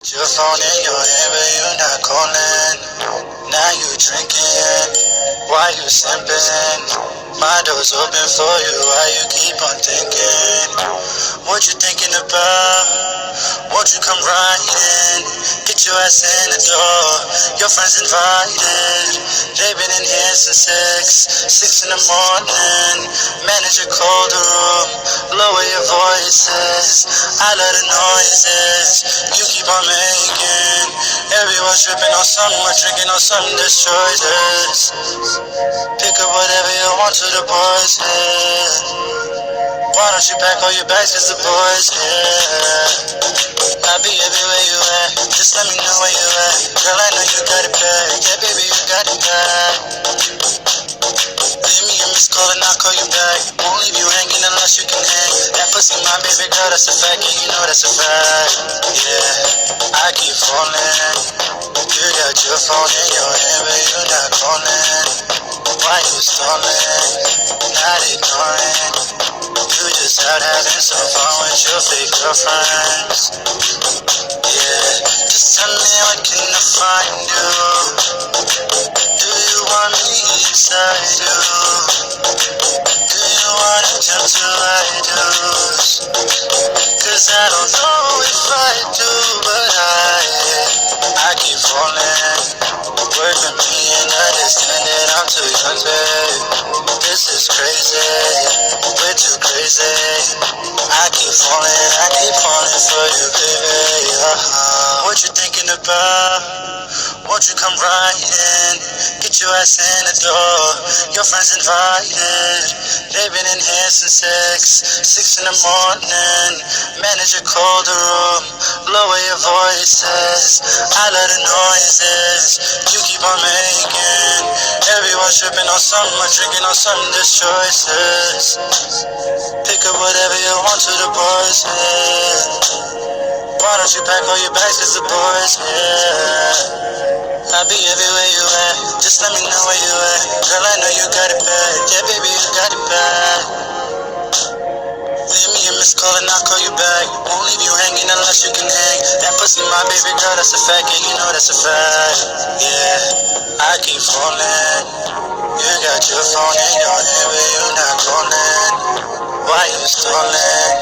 Your phone in your hand, but you not calling. Now you drinking, why you simping? My door's open for you, why you keep on thinking? What you thinking about? Won't you come right in? Get your ass in the door, your friends invited. They've been in here since 6 in the morning. Manager called the room, lower your voices. I love the noises you keep on making. Everyone's tripping on something, we're drinking on something destroys us. Pick up whatever you want to the boys, yeah. Why don't you pack all your bags, cause the boys, yeah. I'll be everywhere you at, just let me know where you at. Girl, I know you got it bad, yeah baby, you got it bad. Leave me a missed call and I'll call you back. Won't leave you hanging unless you can hang. That pussy my baby girl, that's a fact, yeah you know that's a fact. Yeah, I keep falling. You got your phone in your hand, but you not calling. Why you stalling, not ignoring? You just out having some fun with your fake girlfriends. Yeah, just tell me what can I find you? Do you want me inside you? Do you want to jump to idols? Cause I don't know if I do, but I keep falling. Work with me and understand that I'm too young, babe. This is crazy, we're too crazy. I keep falling for you, baby. What you thinking about? Won't you come right in? Get your ass in the door, your friends invited. They've been in here since 6 in the morning. Manager called the room, lower your voices. I love the noises you keep on making. Everyone's tripping on something, we're drinking on something destroys us. Pick up whatever you want to the boys, yeah. Why don't you pack all your bags, cause the boys, yeah. I'll be everywhere you at, just let me know where you at. Girl, I know you got it bad, yeah baby, you got it bad. Leave me a missed call and I'll call you back. Won't leave you hanging unless you can hang. That pussy my baby girl, that's a fact, yeah you know that's a fact. Yeah, I keep falling. You got your phone in your hand, but you not calling. Why you stalling?